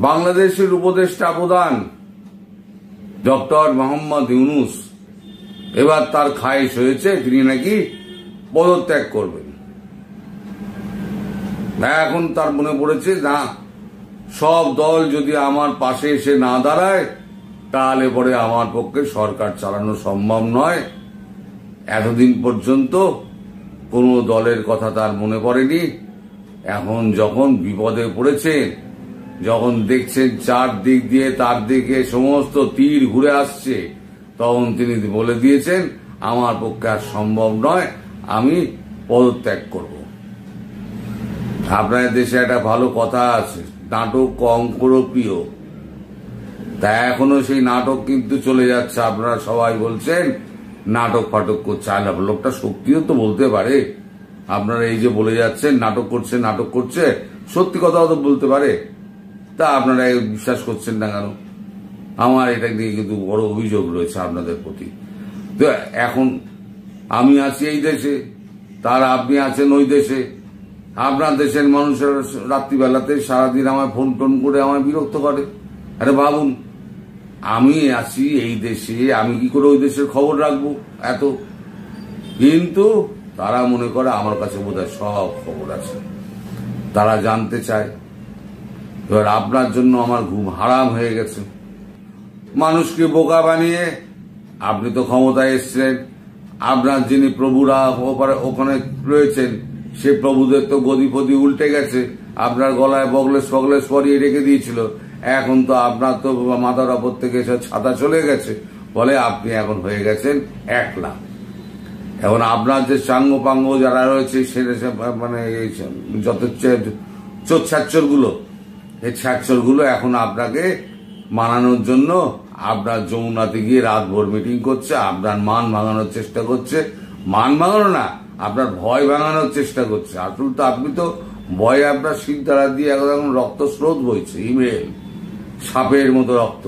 বাংলাদেশের উপদেষ্টা প্রধান ডক্টর মোহাম্মদ ইউনূস এবার তার খায়েশ হয়েছে, তিনি নাকি পদত্যাগ করবেন। এখন তার মনে পড়েছে, না, সব দল যদি আমার পাশে এসে না দাঁড়ায় তাহলে পরে আমার পক্ষে সরকার চালানো সম্ভব নয়। এতদিন পর্যন্ত কোনো দলের কথা তার মনে পড়েনি। এখন যখন বিপদে পড়েছে, যখন দেখছেন চারদিক দিয়ে তার দিকে সমস্ত তীর ঘুরে আসছে, তখন তিনি বলে দিয়েছেন, আমার পক্ষে আর সম্ভব নয়, আমি পদত্যাগ করব। আপনার দেশে একটা ভালো কথা আছে, নাটক কম করো প্রিয়। তা এখনো সেই নাটক কিন্তু চলে যাচ্ছে। আপনারা সবাই বলছেন নাটক ফাটক করছে, আর লোকটা সত্যিও তো বলতে পারে। আপনারা এই যে বলে যাচ্ছেন নাটক করছে নাটক করছে, সত্যি কথাও তো বলতে পারে। তা আপনারা বিশ্বাস করছেন না কেন? আমার এটা নিয়ে কিন্তু বড় অভিযোগ রয়েছে আপনাদের প্রতি। তো এখন আমি আছি এই দেশে, তার আপনি আছেন ওই দেশে। আপনার দেশের মানুষের রাত্রিবেলাতে সারাদিন আমায় ফোন টোন করে আমায় বিরক্ত করে। আরে ভাবুন, আমি আছি এই দেশে, আমি কি করে ওই দেশের খবর রাখবো এত? কিন্তু তারা মনে করে আমার কাছে বোধহয় সব খবর আছে, তারা জানতে চায়। এবার আপনার জন্য আমার ঘুম হারাম হয়ে গেছে। মানুষকে বোকা বানিয়ে আপনি তো ক্ষমতায় এসছেন, আপনার যিনি প্রভুরা ওখানে রয়েছেন সে প্রভুদের তো গদি ফদি উল্টে গেছে, আপনার গলায় বগলেস ফগলেস পরিয়ে রেখে দিয়েছিল। এখন তো আপনার তো মাথার ওপর থেকে ছাতা চলে গেছে, বলে আপনি এখন হয়ে গেছেন একলা। এখন আপনার যে সাঙ্গ পাঙ্গ যারা রয়েছে, মানে যত চোচ্ছাচ্চর গুলো, এই ছাচ্চর গুলো এখন আপনাকে মানানোর জন্য আপনার যমুনাতে গিয়ে রাতভর মিটিং করছে, আপনার মান ভাঙানোর চেষ্টা করছে। মান ভাঙানো না, আপনার ভয় ভাঙানোর চেষ্টা করছে। আসলে তো আপনি তো ভয়ে আপনার শিরদাঁড়া দিয়ে একদম রক্ত স্রোত বইছে, ইমেল সাপের মতো রক্ত।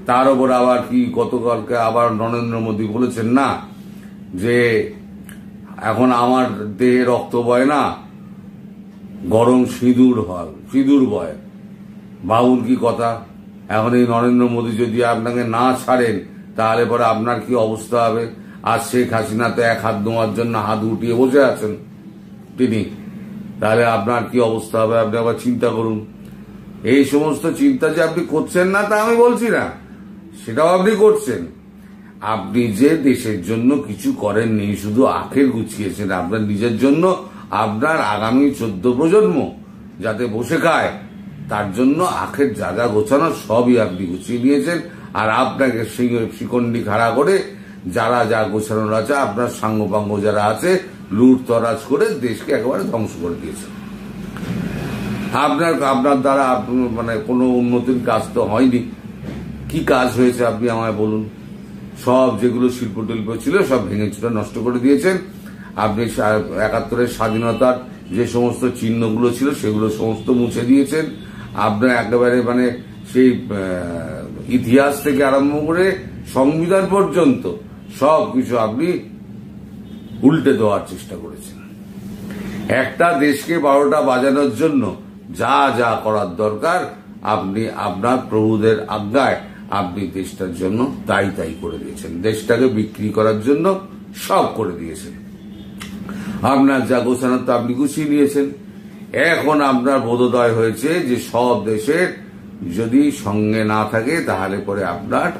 তার উপর আবার কি গতকালকে আবার নরেন্দ্র মোদী বলেছেন না যে এখন আমার দেহে রক্ত বয় না, গরম সিঁদুর হয়, সিঁদুর বয়। ভাবুন কি কথা। এখন এই নরেন্দ্র মোদী যদি আপনাকে না ছাড়েন তাহলে পরে আপনার কি অবস্থা হবে? আর শেখ হাসিনা তো এক হাত ধোয়ার জন্য হাত উঠিয়ে বসে আছেন তিনি, তাহলে আপনার কি অবস্থা হবে আপনি আবার চিন্তা করুন। এই সমস্ত চিন্তা যে আপনি করছেন না তা আমি বলছি না, সেটাও আপনি করছেন। আপনি যে দেশের জন্য কিছু করেননি, শুধু আখের গুছিয়েছেন আপনার নিজের জন্য, আপনার আগামী 14 প্রজন্ম যাতে বসে খায় তার জন্য আখের জায়গা গোছানো সবই আপনি গুছিয়ে নিয়েছেন। আর আপনাকে শিকন্ডি খাড়া করে যারা যা গোছানোর আছে, আপনার সাঙ্গপাঙ্গ যারা আছে, লুট তরাজ করে দেশকে একেবারে ধ্বংস করে দিয়েছে। আপনার দ্বারা মানে কোনো উন্নতির কাজ তো হয়নি। কি কাজ হয়েছে আপনি আমায় বলুন? সব যেগুলো শিল্প টিল্প ছিল সব ভেঙে চুরে নষ্ট করে দিয়েছেন। আপনি ৭১-এর স্বাধীনতার যে সমস্ত চিহ্নগুলো ছিল সেগুলো সমস্ত মুছে দিয়েছেন। আপনার একেবারে মানে সেই ইতিহাস থেকে আরম্ভ করে সংবিধান পর্যন্ত সব কিছু আপনি উল্টে দেওয়ার চেষ্টা করেছেন। একটা দেশকে 12টা বাজানোর জন্য যা যা করার দরকার আপনি আপনার প্রভুদের আজ্ঞায় আপনি দেশটার জন্য তাই তাই করে দিয়েছেন। দেশটাকে বিক্রি করার জন্য সব করে দিয়েছেন। আপনার যা গোছানোর তো আপনি গুছিয়ে নিয়েছেন। এখন আপনার বোধোদয় হয়েছে যে সব দেশের যদি সঙ্গে না থাকে তাহলে পরে আপনার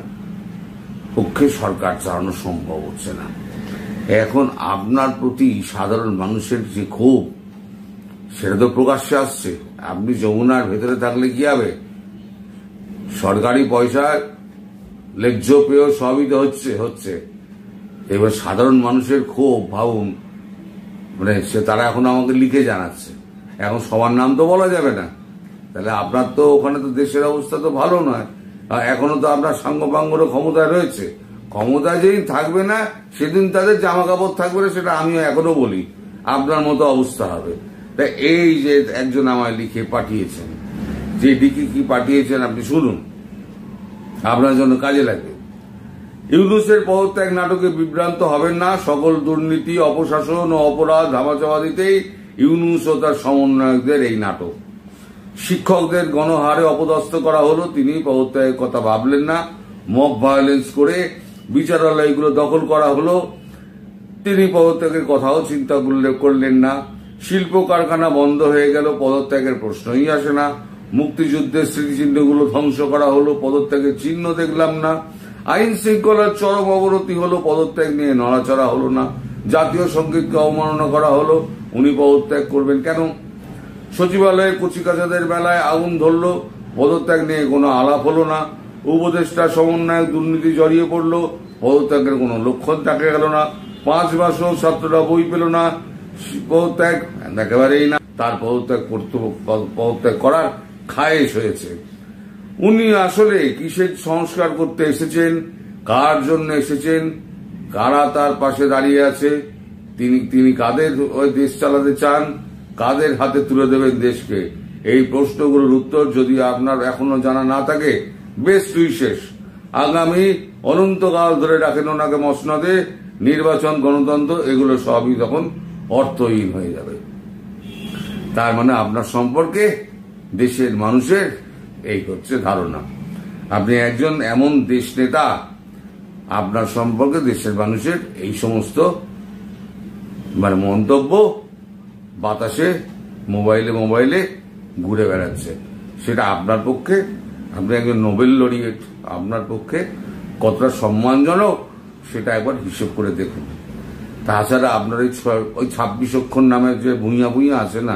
পক্ষে সরকার চালানো সম্ভব হচ্ছে না। এখন আপনার প্রতি সাধারণ মানুষের যে ক্ষোভ সেটা তো প্রকাশ্যে আসছে। আপনি যমুনার ভেতরে থাকলে কি হবে? সরকারি পয়সা লেজ্জ পেয়েও সবই তো হচ্ছে। এবার সাধারণ মানুষের ক্ষোভ ভাবুন, মানে তারা এখন আমাকে লিখে জানাচ্ছে। এখন সবার নাম তো বলা যাবে না, তাহলে আপনার তো ওখানে তো দেশের অবস্থা তো ভালো নয়। এখনো তো আপনার সাঙ্গপাঙ্গরও ক্ষমতায় রয়েছে। ক্ষমতায় যেদিন থাকবে না সেদিন তাদের জামা কাপড় থাকবে না, সেটা আমিও এখনো বলি। আপনার মতো অবস্থা হবে। তা এই যে একজন আমায় লিখে পাঠিয়েছেন, যে লিখে কি পাঠিয়েছেন আপনি শুনুন, আপনার জন্য কাজে লাগবে। ইউনূসের পদত্যাগ নাটকে বিভ্রান্ত হবেন না। সকল দুর্নীতি, অপশাসন ও অপরাধ ধামাচাপা দিতেই ইউনূস ও তার সমন্বয়কদের এই নাটক। শিক্ষকদের গণহারে অপদস্থ করা হলো, তিনি পদত্যাগের কথা ভাবলেন না। মব ভায়োলেন্স করে বিচারালয়গুলো দখল করা হলো, তিনি পদত্যাগের কথাও চিন্তা করলেন না। শিল্প কারখানা বন্ধ হয়ে গেল, পদত্যাগের প্রশ্নই আসে না। মুক্তিযুদ্ধের স্মৃতিচিহ্নগুলো ধ্বংস করা হলো, পদত্যাগের চিহ্ন দেখলাম না। আইন শৃঙ্খলার চরম অবনতি হলো, পদত্যাগ নিয়ে নড়াচড়া হলো না। জাতীয় সঙ্গীতকে অবমাননা করা হলো, উনি পদত্যাগ করবেন কেন? সচিবালয়ে কচিকাচাদের বেলায় আগুন ধরলো, পদত্যাগ নিয়ে কোনো আলাপ হলো না। উপদেষ্টা সমন্বয়ক দুর্নীতি জড়িয়ে পড়লো, পদত্যাগের কোনো লক্ষণ দেখা গেল না। 5 মাসও ছাত্ররা বই পেল না, পদত্যাগ একেবারেই না। তার পদত্যাগ করার খায়েশ হয়েছে। উনি আসলে কিসের সংস্কার করতে এসেছেন, কার জন্য এসেছেন, কারা তার পাশে দাঁড়িয়ে আছে, তিনি কাদের ওই দেশ চালাতে চান, কাদের হাতে তুলে দেবেন দেশকে? এই প্রশ্নগুলোর উত্তর যদি আপনার এখনো জানা না থাকে, বেশ শেষ। আগামী অনন্তকাল ধরে রাখেন ওনাকে মসনদে, নির্বাচন, গণতন্ত্র, এগুলো সবই তখন অর্থহীন হয়ে যাবে। তার মানে আপনার সম্পর্কে দেশের মানুষের এই হচ্ছে ধারণা। আপনি একজন এমন দেশ নেতা, আপনার সম্পর্কে দেশের মানুষের এই সমস্ত মন্তব্য বাতাসে মোবাইলে ঘুরে বেড়াচ্ছে। সেটা আপনার পক্ষে, আপনি একজন নোবেল লরিয়েট, আপনার পক্ষে কতটা সম্মানজনক সেটা একবার হিসেব করে দেখুন। তাছাড়া আপনার ওই 26 অক্ষর নামের যে ভূঁইয়া আছে না,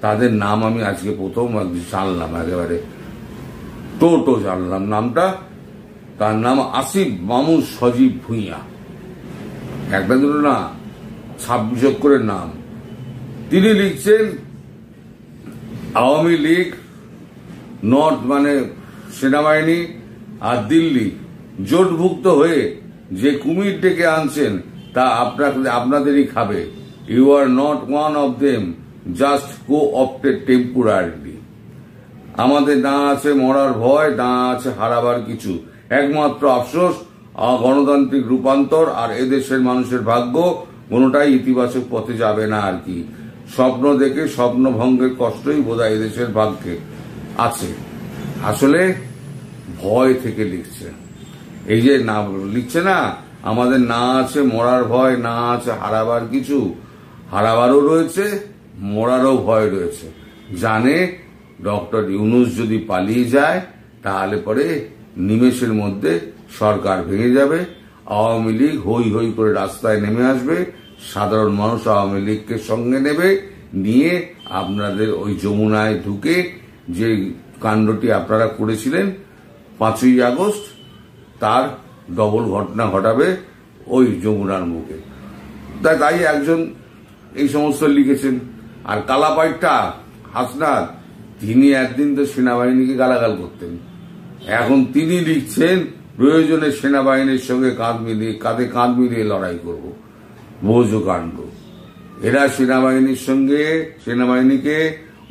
তাদের নাম আমি আজকে প্রথম জানলাম, একেবারে টোটো জানলাম নামটা। তার নাম আসিফ মামুন সজীব ভূঁইয়া, একটা দুটো না, 26 অক্ষরের নাম। তিনি লিখছেন, আওয়ামী লীগ, নর্থ সেনাবাহিনী আর দিল্লি জোটভুক্ত হয়ে যে কুমির ডেকে আনছেন তা আপনাদেরই খাবে। You are not one of them, just co-opted temporarily. আমাদের না আছে মরার ভয়, না আছে হারাবার কিছু, একমাত্র আফসোস গণতান্ত্রিক রূপান্তর আর এদেশের মানুষের ভাগ্য কোনোটাই ইতিবাচক পথে যাবে না আর কি। স্বপ্ন দেখে স্বপ্ন ভঙ্গের কষ্টই বোধহয় এদেশের ভাগ্যে আছে। আসলে ভয় থেকে লিখছে, এই যে না লিখছে না, আমাদের না আছে মরার ভয়, না আছে হারাবার কিছু, হারাবারও রয়েছে, মরারও ভয় রয়েছে। জানে ডক্টর ইউনূস যদি পালিয়ে যায় তাহলে পরে নিমেষের মধ্যে সরকার ভেঙে যাবে, আওয়ামী লীগ হই হই করে রাস্তায় নেমে আসবে, সাধারণ মানুষ আওয়ামী লীগকে সঙ্গে নেবে, নিয়ে আপনাদের ওই যমুনায় ঢুকে যে কাণ্ডটি আপনারা করেছিলেন 5ই আগস্ট, তার ডবল ঘটনা ঘটাবে ওই যমুনার মুখে। তাই একজন এই সমস্ত লিখেছেন। আর কালাপাইটটা হাসনাত, তিনি একদিন তো সেনাবাহিনীকে গালাগাল করতেন, এখন তিনি লিখছেন প্রয়োজনে সেনাবাহিনীর সঙ্গে কাঁধে কাঁধ মিলিয়ে লড়াই করব। বোঝো কাণ্ড। এরা সেনাবাহিনীকে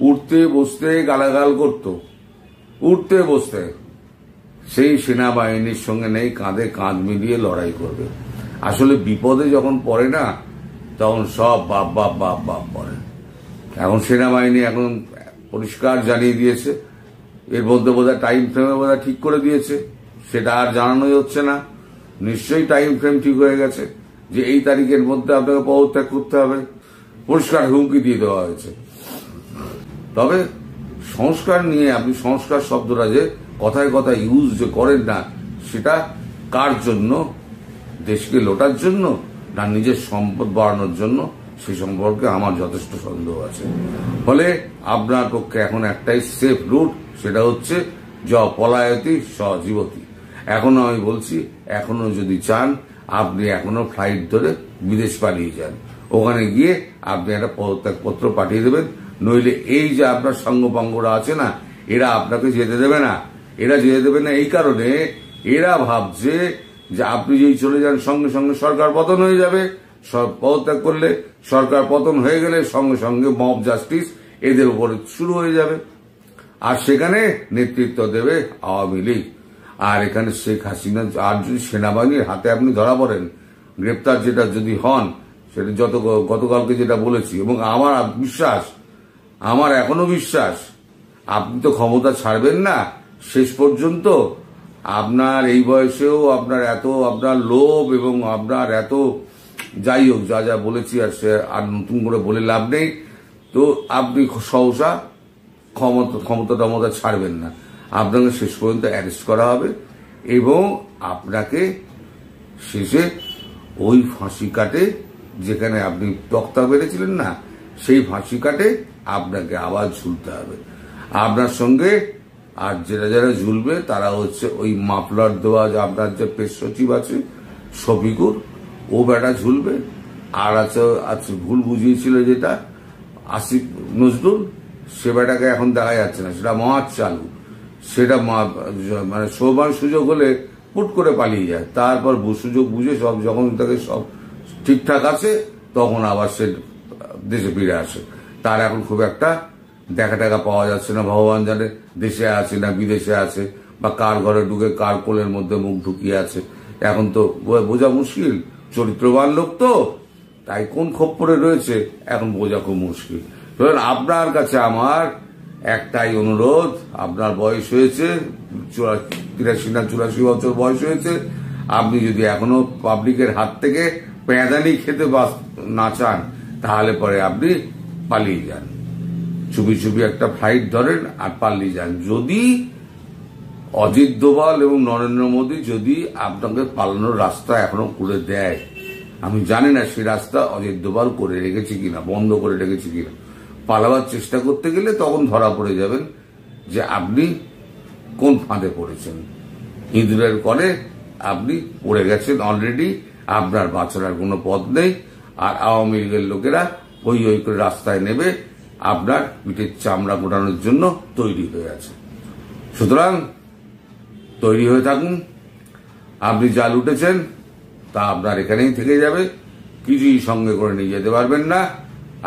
উঠতে বসতে গালাগাল করত, উঠতে বসতে। সেই সেনাবাহিনীর সঙ্গে নেই কাঁধে কাঁধ মিলিয়ে লড়াই করবে। আসলে বিপদে যখন পড়ে না, তখন সব বাপ বাপ বাপ বাপ পড়ে। এখন সেনাবাহিনী এখন পরিষ্কার জানিয়ে দিয়েছে, এর মধ্যে বোধহয় টাইম ফ্রেমে বোধহয় ঠিক করে দিয়েছে, সেটা আর জানানোই হচ্ছে না। নিশ্চয়ই টাইম ফ্রেম ঠিক হয়ে গেছে যে এই তারিখের মধ্যে আপনাকে পদত্যাগ করতে হবে, পরিষ্কার হুমকি দিয়ে দেওয়া হয়েছে। তবে সংস্কার নিয়ে আপনি সংস্কার শব্দটা যে কথায় কথায় ইউজ যে করেন না, সেটা কার জন্য? দেশকে লোটার জন্য না নিজের সম্পদ বাড়ানোর জন্য? সে সম্পর্কে আমার যথেষ্ট সন্দেহ আছে। ফলে আপনার পক্ষে এখন একটাই সেফ রুট, সেটা হচ্ছে পলায়তি সজীবতী। এখনো আমি বলছি, এখনো যদি চান আপনি এখনো ফ্লাইট ধরে বিদেশ পালিয়ে যান, ওখানে গিয়ে আপনি একটা পদত্যাগপত্র পাঠিয়ে দেবেন। নইলে এই যে আপনার সঙ্গপাঙ্গরা আছে না, এরা আপনাকে যেতে দেবে না। এরা যেতে দেবে না এই কারণে, এরা ভাবছে যে আপনি যেই চলে যান সঙ্গে সঙ্গে সরকার পতন হয়ে যাবে। পদত্যাগ করলে, সরকার পতন হয়ে গেলে সঙ্গে সঙ্গে মব জাস্টিস এদের উপরে শুরু হয়ে যাবে, আর সেখানে নেতৃত্ব দেবে আওয়ামী লীগ। আর এখানে শেখ হাসিনা আর যদি সেনাবাহিনীর হাতে আপনি ধরা পড়েন, গ্রেপ্তার যেটা যদি হন, সেটা গতকালকে যেটা বলেছি, এবং আমার এখনো বিশ্বাস আপনি তো ক্ষমতা ছাড়বেন না শেষ পর্যন্ত। আপনার এই বয়সেও আপনার লোভ এবং আপনার এত, যাই হোক, যা যা বলেছি আর সে আর নতুন করে বলে লাভ নেই। তো আপনি সহসা ক্ষমতা ছাড়বেন না, আপনাকে শেষ পর্যন্ত অ্যারেস্ট করা হবে এবং আপনাকে শেষে ওই ফাঁসি কাটে, যেখানে আপনি তক্তা বেড়েছিলেন না, সেই ফাঁসি কাটে আপনাকে আবার ঝুলতে হবে। আপনার সঙ্গে আর যারা ঝুলবে তারা হচ্ছে ওই মাফলার দেওয়া, যে আপনার যে পেশ সচিব আছে শফিকুর, ও বেটা ঝুলবে। আর আছে ভুল বুঝিয়েছিল যেটা আসিফ নজরুল, সে বেটাকে এখন দেখা যাচ্ছে না, সেটা মহাজ চালু, সেটা মানে সময় সুযোগ হলে পুট করে পালিয়ে যায়, তারপর সুযোগ বুঝে সব যখন তাকে সব ঠিকঠাক আছে তখন আবার সে দেশে ফিরে আসে। তার এখন খুব একটা দেখা টাকা পাওয়া যাচ্ছে না, ভগবান জানে দেশে আছে না বিদেশে আছে, বা কার ঘরে ঢুকে কার কোলের মধ্যে মুখ ঢুকিয়ে আছে, এখন তো বোঝা মুশকিল। চরিত্রবান লোক তো, তাই কোন খপ্পরে রয়েছে এখন বোঝা খুব মুশকিল। আপনার কাছে আমার একটাই অনুরোধ, আপনার বয়স হয়েছে 83 না 84 বছর বয়স হয়েছে, আপনি যদি এখনো পাবলিকের হাত থেকে পেঁদানি খেতে না চান, তাহলে পরে আপনি পালিয়ে যান, চুপি চুপি একটা ফ্লাইট ধরেন আর পালিয়ে যান। যদি অজিত দোভাল এবং নরেন্দ্র মোদী যদি আপনাকে পালানোর রাস্তা এখনো করে দেয়, আমি জানি না সেই রাস্তা অজিত দোভাল করে রেখেছে কিনা, বন্ধ করে রেখেছে কিনা। পালাবার চেষ্টা করতে গেলে তখন ধরা পড়ে যাবেন যে আপনি কোন ফাঁদে পড়েছেন। ইঁদুরের কলে আপনি পড়ে গেছেন অলরেডি, আপনার বাঁচার আর কোনো পথ নেই। আর আওয়ামী লীগের লোকেরা ওই করে রাস্তায় নেবে, আপনার পিঠের চামড়া গোটানোর জন্য তৈরি হয়ে আছে। সুতরাং তৈরি হয়ে থাকুন। আপনি যা লুটেছেন তা আপনার এখানেই থেকে যাবে, কিছুই সঙ্গে করে নিয়ে যেতে পারবেন না।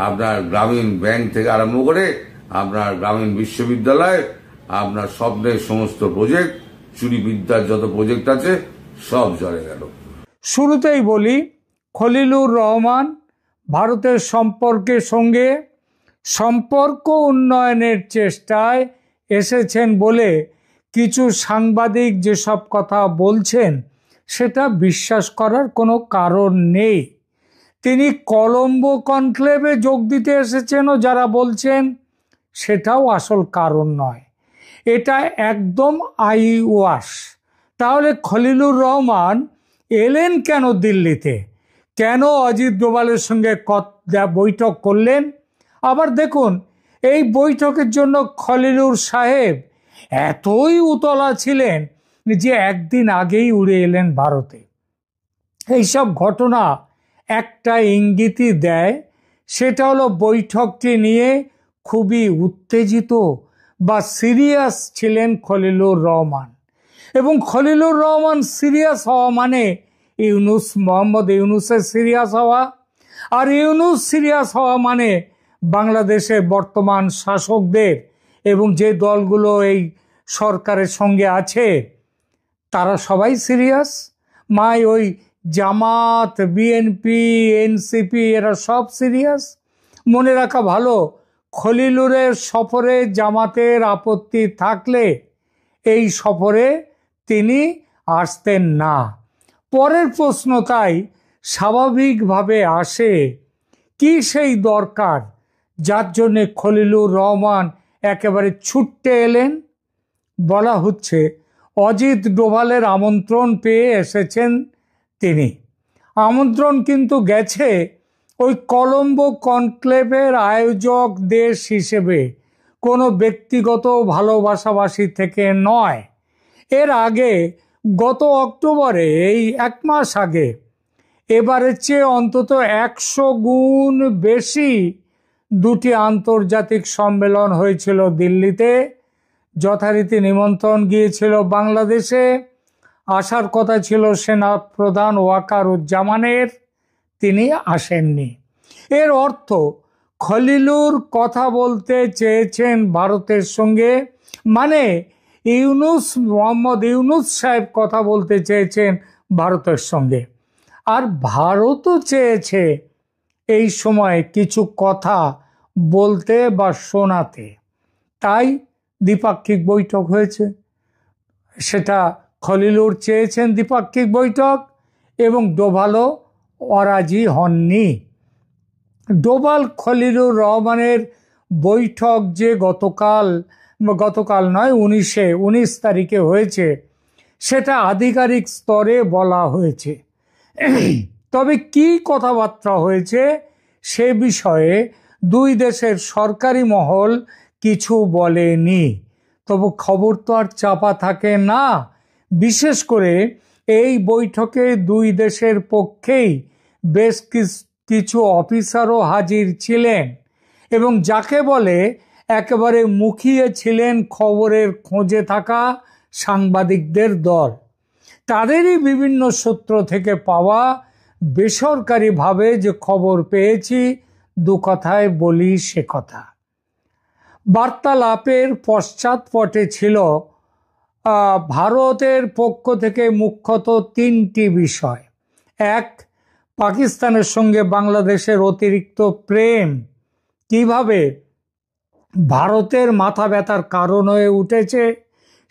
আপনার গ্রামীণ ব্যাংক থেকে আরম্ভ করে আপনার গ্রামীণ বিশ্ববিদ্যালয়, আপনার স্বপ্নের সমস্ত প্রজেক্ট, চুরি বিদ্যার যত প্রজেক্ট আছে সব জলে গেল। শুরুতেই বলি, খলিলুর রহমান ভারতের সঙ্গে সম্পর্ক উন্নয়নের চেষ্টায় এসেছেন বলে কিছু সাংবাদিক যেসব কথা বলছেন সেটা বিশ্বাস করার কোনো কারণ নেই। তিনি কলম্বো কনক্লেভে যোগ দিতে এসেছেনও যারা বলছেন, সেটাও আসল কারণ নয়। এটা একদম আইওয়াশ। তাহলে খলিলুর রহমান এলেন কেন দিল্লিতে? কেন অজিত ডোভালের সঙ্গে বৈঠক করলেন? আবার দেখুন, এই বৈঠকের জন্য খলিলুর সাহেব এতই উতলা ছিলেন যে একদিন আগেই উড়ে এলেন ভারতে। এইসব ঘটনা একটা ইঙ্গিতই দেয়, সেটা হলো বৈঠকটি নিয়ে খুবই উত্তেজিত বা সিরিয়াস ছিলেন খলিলুর রহমান। এবং খলিলুর রহমান সিরিয়াস হওয়া মানে মোহাম্মদ ইউনূসের সিরিয়াস হওয়া, আর ইউনূস সিরিয়াস হওয়া মানে বাংলাদেশের বর্তমান শাসকদের এবং যে দলগুলো এই সরকারের সঙ্গে আছে তারা সবাই সিরিয়াস। ওই জামাত, বিএনপি, এনসিপি এরা সব সিরিয়াস। মনে রাখা ভালো, খলিলুরের সফরে জামাতের আপত্তি থাকলে এই সফরে তিনি আসতেন না। পরের প্রশ্ন তাই স্বাভাবিকভাবে আসে, কি সেই দরকার যার জন্যে খলিলুর রহমান একেবারে ছুটতে এলেন? বলা হচ্ছে অজিত ডোভালের আমন্ত্রণ পেয়ে এসেছেন তিনি। আমন্ত্রণ কিন্তু গেছে ওই কলম্বো কনক্লেভের আয়োজক দেশ হিসেবে, কোনো ব্যক্তিগত ভালোবাসাবাসী থেকে নয়। এর আগে গত অক্টোবরে, এই 1 মাস আগে, এবারের চেয়ে অন্তত 100 গুণ বেশি 2টি আন্তর্জাতিক সম্মেলন হয়েছিল দিল্লিতে। যথারীতি নিমন্ত্রণ গিয়েছিল বাংলাদেশে, আসার কথা ছিল সেনা প্রধান ওয়াকারুজ্জামানের, তিনি আসেননি। এর অর্থ খলিলুর কথা বলতে চেয়েছেন ভারতের সঙ্গে, মানে মোহাম্মদ ইউনূস সাহেব কথা বলতে চেয়েছেন ভারতের সঙ্গে, আর ভারতও চেয়েছে এই সময় কিছু কথা বলতে বা শোনাতে। তাই দ্বিপাক্ষিক বৈঠক হয়েছে। সেটা খলিলুর চেয়েছেন দ্বিপাক্ষিক বৈঠক, এবং ডোভালও অরাজি হননি। ডোভাল খলিলুর রহমানের বৈঠক যে গতকাল নয় 19 তারিখে হয়েছে, সেটা আধিকারিক স্তরে বলা হয়েছে। তবে কি কথাবার্তা হয়েছে সে বিষয়ে দুই দেশের সরকারি মহল কিছু বলেনি। তবু খবর তো আর চাপা থাকে না। বিশেষ করে এই বৈঠকে দুই দেশের পক্ষেই বেশ কিছু অফিসারও হাজির ছিলেন, এবং যাকে বলে একেবারে মুখিয়ে ছিলেন খবরের খোঁজে থাকা সাংবাদিকদের দল। তাদেরই বিভিন্ন সূত্র থেকে পাওয়া বেসরকারিভাবে যে খবর পেয়েছি, দু কথায় বলি সে কথা। বার্তালাপের পশ্চাৎপটে ছিল ভারতের পক্ষ থেকে মুখ্যত 3টি বিষয়। এক, পাকিস্তানের সঙ্গে বাংলাদেশের অতিরিক্ত প্রেম কিভাবে ভারতের মাথা ব্যথার কারণ হয়ে উঠেছে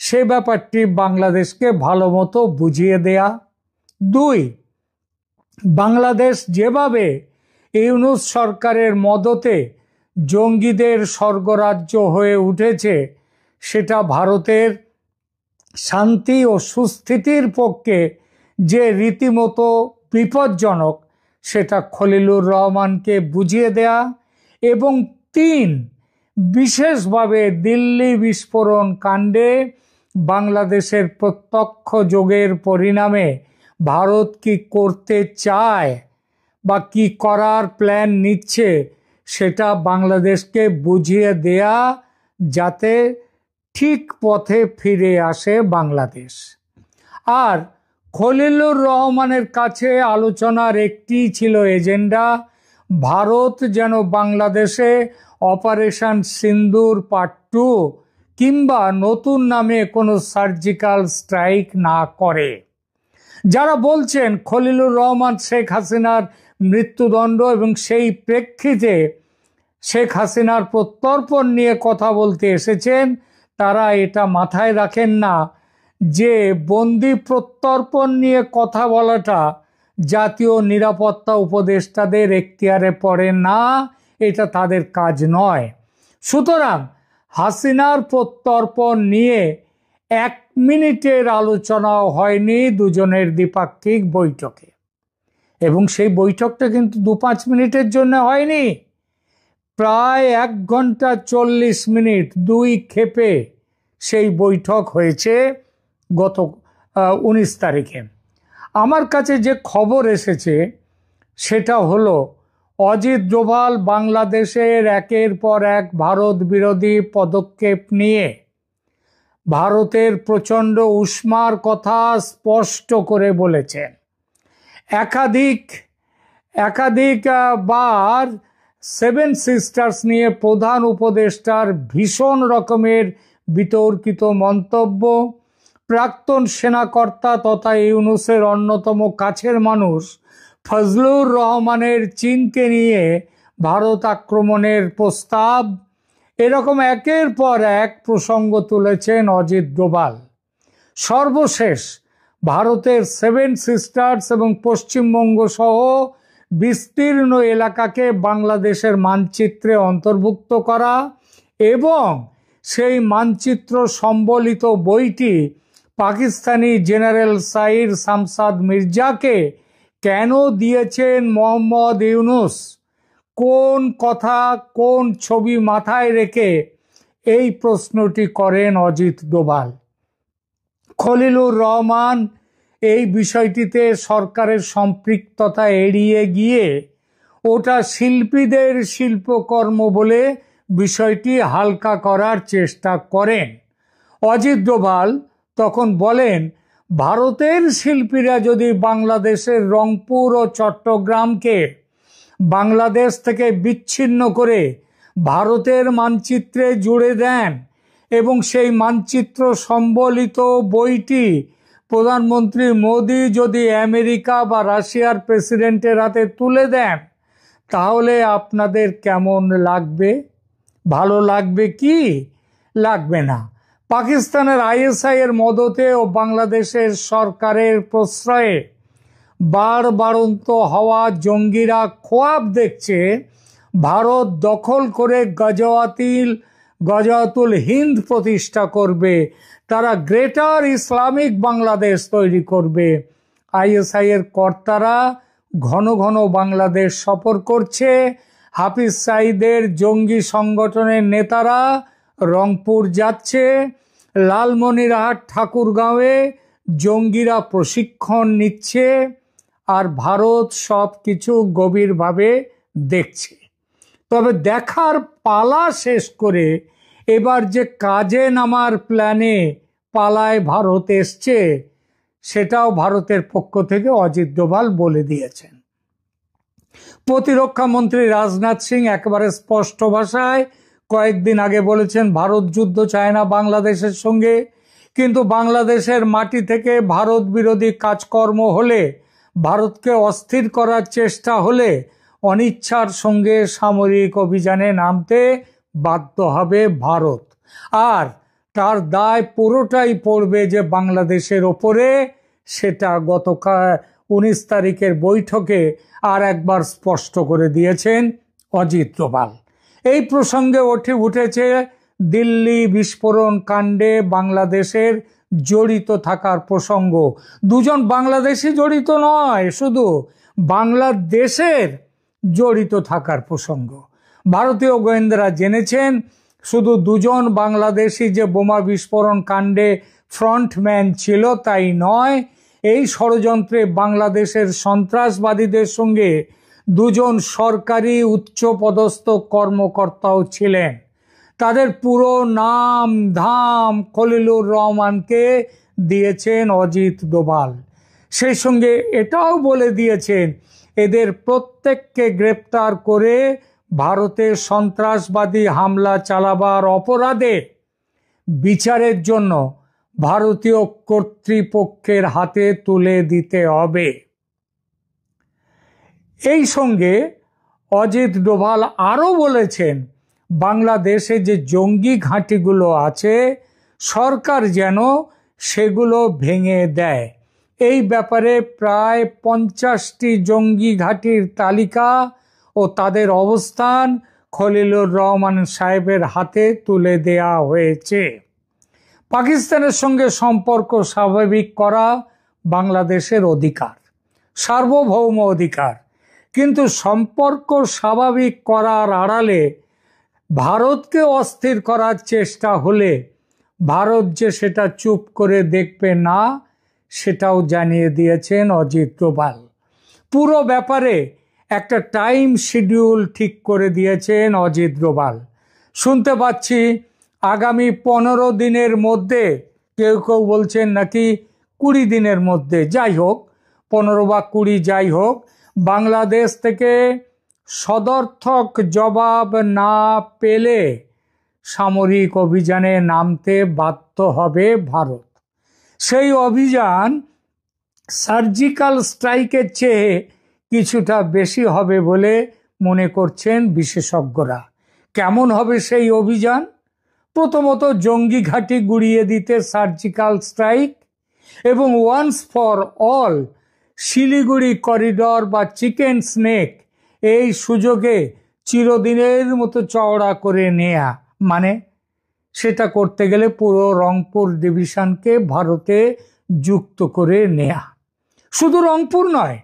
সে ব্যাপারটি বাংলাদেশকে ভালো মতো বুঝিয়ে দেয়া। 2, বাংলাদেশ যেভাবে ইউনূস সরকারের মদতে জঙ্গিদের স্বর্গরাজ্য হয়ে উঠেছে, সেটা ভারতের শান্তি ও সুস্থিতির পক্ষে যে রীতিমতো বিপজ্জনক, সেটা খলিলুর রহমানকে বুঝিয়ে দেয়া। এবং 3, বিশেষভাবে দিল্লি বিস্ফোরণ কাণ্ডে বাংলাদেশের প্রত্যক্ষ যোগের পরিণামে ভারত কি করতে চায় বা কি করার প্ল্যান নিচ্ছে, সেটা বাংলাদেশকে বুঝিয়ে দেয়া, যাতে ঠিক পথে ফিরে আসে বাংলাদেশ। আর খলিলুর রহমানের কাছে আলোচনার একটি ছিল এজেন্ডা, ভারত যেন বাংলাদেশে অপারেশন সিন্দুর পার্ট 2 কিংবা নতুন নামে কোনো সার্জিক্যাল স্ট্রাইক না করে। যারা বলছেন খলিলুর রহমান শেখ হাসিনার মৃত্যুদণ্ড এবং সেই প্রেক্ষিতে শেখ হাসিনার প্রত্যর্পণ নিয়ে কথা বলতে এসেছেন, তারা এটা মাথায় রাখেন না যে বন্দি প্রত্যর্পণ নিয়ে কথা বলাটা জাতীয় নিরাপত্তা উপদেষ্টাদের এখতিয়ারে পড়ে না, এটা তাদের কাজ নয়। সুতরাং হাসিনার প্রত্যর্পণ নিয়ে 1 মিনিটের আলোচনাও হয়নি দুজনের দ্বিপাক্ষিক বৈঠকে, এবং সেই বৈঠকটা কিন্তু 2-5 মিনিটের জন্য হয়নি, প্রায় 1 ঘন্টা 40 মিনিট 2 ক্ষেপে সেই বৈঠক হয়েছে গত 19 তারিখে। আমার কাছে যে খবর এসেছে সেটা হলো, অজিত ডোভাল বাংলাদেশের একের পর এক ভারত বিরোধী পদক্ষেপ নিয়ে ভারতের প্রচণ্ড উষ্মার কথা স্পষ্ট করে বলেছেন। একাধিক বার 7 সিস্টার্স নিয়ে প্রধান উপদেষ্টার ভীষণ রকমের বিতর্কিত মন্তব্য, প্রাক্তন সেনাকর্তা তথা ইউনূসের অন্যতম কাছের মানুষ ফজলুর রহমানের চীনকে নিয়ে ভারত আক্রমণের প্রস্তাব, এরকম একের পর এক প্রসঙ্গ তুলেছেন অজিত ডোভাল। সর্বশেষ ভারতের 7 সিস্টার্স এবং পশ্চিমবঙ্গ সহ বিস্তীর্ণ এলাকাকে বাংলাদেশের মানচিত্রে অন্তর্ভুক্ত করা এবং সেই মানচিত্র সম্বলিত বইটি পাকিস্তানি জেনারেল সাইর শামসাদ মির্জাকে কেন দিয়েছেন মোহাম্মদ ইউনূস, কোন কথা কোন ছবি মাথায় রেখে, এই প্রশ্নটি করেন অজিত ডোভাল। খলিলুর রহমান এই বিষয়টিতে সরকারের সম্পৃক্ততা এড়িয়ে গিয়ে ওটা শিল্পীদের শিল্পকর্ম বলে বিষয়টি হালকা করার চেষ্টা করেন। অজিত ডোভাল তখন বলেন, ভারতের শিল্পীরা যদি বাংলাদেশের রংপুর ও চট্টগ্রামকে বাংলাদেশ থেকে বিচ্ছিন্ন করে ভারতের মানচিত্রে জুড়ে দেন এবং সেই মানচিত্র সম্বলিত বইটি প্রধানমন্ত্রী মোদি যদি আমেরিকা বা রাশিয়ার প্রেসিডেন্টের হাতে তুলে দেন, তাহলে আপনাদের কেমন লাগবে? ভালো লাগবে কি? লাগবে না। পাকিস্তানের ISI এর মদতে ও বাংলাদেশের সরকারের প্রশ্রয়ে বাড়ন্ত হওয়া জঙ্গিরা খোয়াব দেখছে ভারত দখল করে গজাওয়াতুল হিন্দ প্রতিষ্ঠা করবে, তারা গ্রেটার ইসলামিক বাংলাদেশ তৈরি করবে। ISI এর কর্তারা ঘন ঘন বাংলাদেশ সফর করছে। হাফিজ সাঈদের জঙ্গি সংগঠনের নেতারা রংপুর যাচ্ছে, লালমনিরহাট ঠাকুরগাঁওয়ে জঙ্গিরা প্রশিক্ষণ নিচ্ছে, আর ভারত সব কিছু গভীরভাবে দেখছে। তবে দেখার পালা শেষ করে এবার যে কাজে নামার প্ল্যানে পালায় ভারত এসছে, সেটাও ভারতের পক্ষ থেকে অজিত ডোভাল বলে দিয়েছেন। প্রতিরক্ষা মন্ত্রী রাজনাথ সিং একেবারে স্পষ্ট ভাষায় কয়েকদিন আগে বলেছেন ভারত যুদ্ধ চায় না বাংলাদেশের সঙ্গে, কিন্তু বাংলাদেশের মাটি থেকে ভারত বিরোধী কাজকর্ম হলে, ভারতকে অস্থির করার চেষ্টা হলে অনিচ্ছার সঙ্গে সামরিক অভিযানে নামতে বাধ্য হবে ভারত, আর তার দায় পুরোটাই পড়বে যে বাংলাদেশের ওপরে। সেটা গতকাল 19 তারিখের বৈঠকে আর একবার স্পষ্ট করে দিয়েছেন অজিত ডোভাল। এই প্রসঙ্গে উঠেছে দিল্লি বিস্ফোরণ কাণ্ডে বাংলাদেশের জড়িত থাকার প্রসঙ্গ। দুজন বাংলাদেশি জড়িত নয়, শুধু বাংলাদেশের জড়িত থাকার প্রসঙ্গ। ভারতীয় গোয়েন্দারা জেনেছেন শুধু দুজন বাংলাদেশি যে বোমা বিস্ফোরণ কাণ্ডে ফ্রন্টম্যান ছিল তাই নয়, এই ষড়যন্ত্রে বাংলাদেশের সন্ত্রাসবাদীদের সঙ্গে দুজন সরকারি উচ্চপদস্থ কর্মকর্তাও ছিলেন। তাদের পুরো নাম ধাম খলিলুর রহমানকে দিয়েছেন অজিত ডোভাল। সেই সঙ্গে এটাও বলে দিয়েছেন এদের প্রত্যেককে গ্রেপ্তার করে ভারতে সন্ত্রাসবাদী হামলা চালাবার অপরাধে বিচারের জন্য ভারতীয় কর্তৃপক্ষের হাতে তুলে দিতে হবে। এই সঙ্গে অজিত ডোভাল আরও বলেছেন বাংলাদেশে যে জঙ্গি ঘাঁটিগুলো আছে সরকার যেন সেগুলো ভেঙে দেয়। এই ব্যাপারে প্রায় 50টি জঙ্গি ঘাঁটির তালিকা ও তাদের অবস্থান খলিলুর রহমান সাহেবের হাতে তুলে দেয়া হয়েছে। পাকিস্তানের সঙ্গে সম্পর্ক স্বাভাবিক করা বাংলাদেশের অধিকার, সার্বভৌম অধিকার, কিন্তু সম্পর্ক স্বাভাবিক করার আড়ালে ভারতকে অস্থির করার চেষ্টা হলে ভারত যে সেটা চুপ করে দেখবে না, সেটাও জানিয়ে দিয়েছেন অজিত ডোভাল। পুরো ব্যাপারে একটা টাইম শিডিউল ঠিক করে দিয়েছেন অজিত ডোভাল। শুনতে পাচ্ছি আগামী 15 দিনের মধ্যে, কেউ কেউ বলছেন নাকি 20 দিনের মধ্যে, যাই হোক 15 বা 20 যাই হোক, বাংলাদেশ থেকে সদর্থক জবাব না পেলে সামরিক অভিযানে নামতে বাধ্য হবে ভারত। সেই অভিযান সার্জিক্যাল স্ট্রাইকের চেয়ে কিছুটা বেশি হবে বলে মনে করছেন বিশেষজ্ঞরা। কেমন হবে সেই অভিযান? প্রথমত জঙ্গি ঘাঁটি গুড়িয়ে দিতে সার্জিক্যাল স্ট্রাইক, এবং once for all Siliguri corridor বা চিকেন স্নেক এই সুযোগে চিরদিনের মতো চওড়া করে নেয়া, মানে সেটা করতে গেলে পুরো রংপুর ডিভিশনকে ভারতে যুক্ত করে নেয়া। শুধু রংপুর নয়,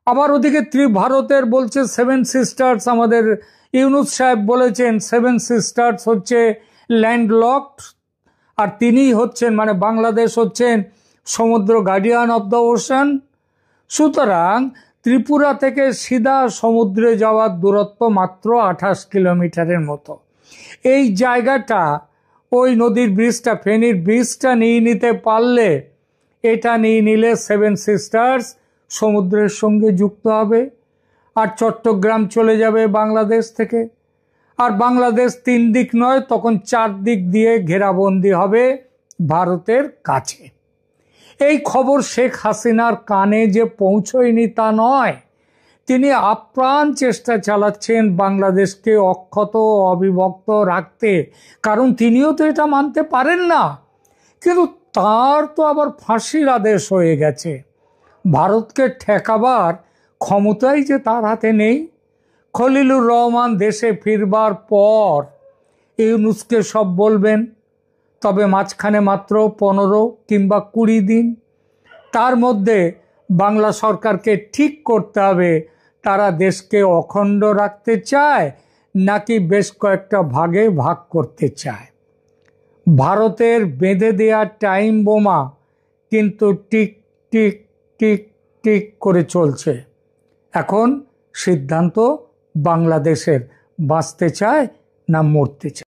আবার ওদিকে ভারতের বলছে 7 সিস্টার্স, আমাদের ইউনুস সাহেব বলেছেন 7 সিস্টার্স হচ্ছে ল্যান্ডলকড, আর তিনিই হচ্ছেন, মানে বাংলাদেশ হচ্ছেন সমুদ্র গার্ডিয়ান অব দ্য ওশান। সুতরাং ত্রিপুরা থেকে সিধা সমুদ্রে যাওয়ার দূরত্ব মাত্র 28 কিলোমিটারের মতো। এই জায়গাটা, ওই নদীর ব্রিজটা, ফেনীর ব্রিজটা নিয়ে নিতে পারলে, এটা নিয়ে নিলে 7 সিস্টার্স সমুদ্রের সঙ্গে যুক্ত হবে, আর চট্টগ্রাম চলে যাবে বাংলাদেশ থেকে। আর বাংলাদেশ 3 দিক নয়, তখন 4 দিক দিয়ে ঘেরাবন্দি হবে ভারতের কাছে। এই খবর শেখ হাসিনার কানে যে পৌঁছয়নি তা নয়, তিনি আপ্রাণ চেষ্টা চালাচ্ছেন বাংলাদেশকে অক্ষত অবিভক্ত রাখতে, কারণ তিনিও তো এটা মানতে পারেন না। কিন্তু তার তো আবার ফাঁসির আদেশ হয়ে গেছে। ভারতকে ঠেকাবার ক্ষমতাই যে তার হাতে নেই। খলিলুর রহমান দেশে ফিরবার পর ইউনূসকে সব বলবেন, তবে মাঝখানে মাত্র 15 কিংবা 20 দিন। তার মধ্যে বাংলা সরকারকে ঠিক করতে হবে তারা দেশকে অখণ্ড রাখতে চায় নাকি বেশ কয়েকটা ভাগে ভাগ করতে চায়। ভারতের বেঁধে দেওয়া টাইম বোমা কিন্তু টিক টিক টিক টিক করে চলছে। এখন সিদ্ধান্ত বাংলাদেশের, বাঁচতে চায় না মরতে চায়।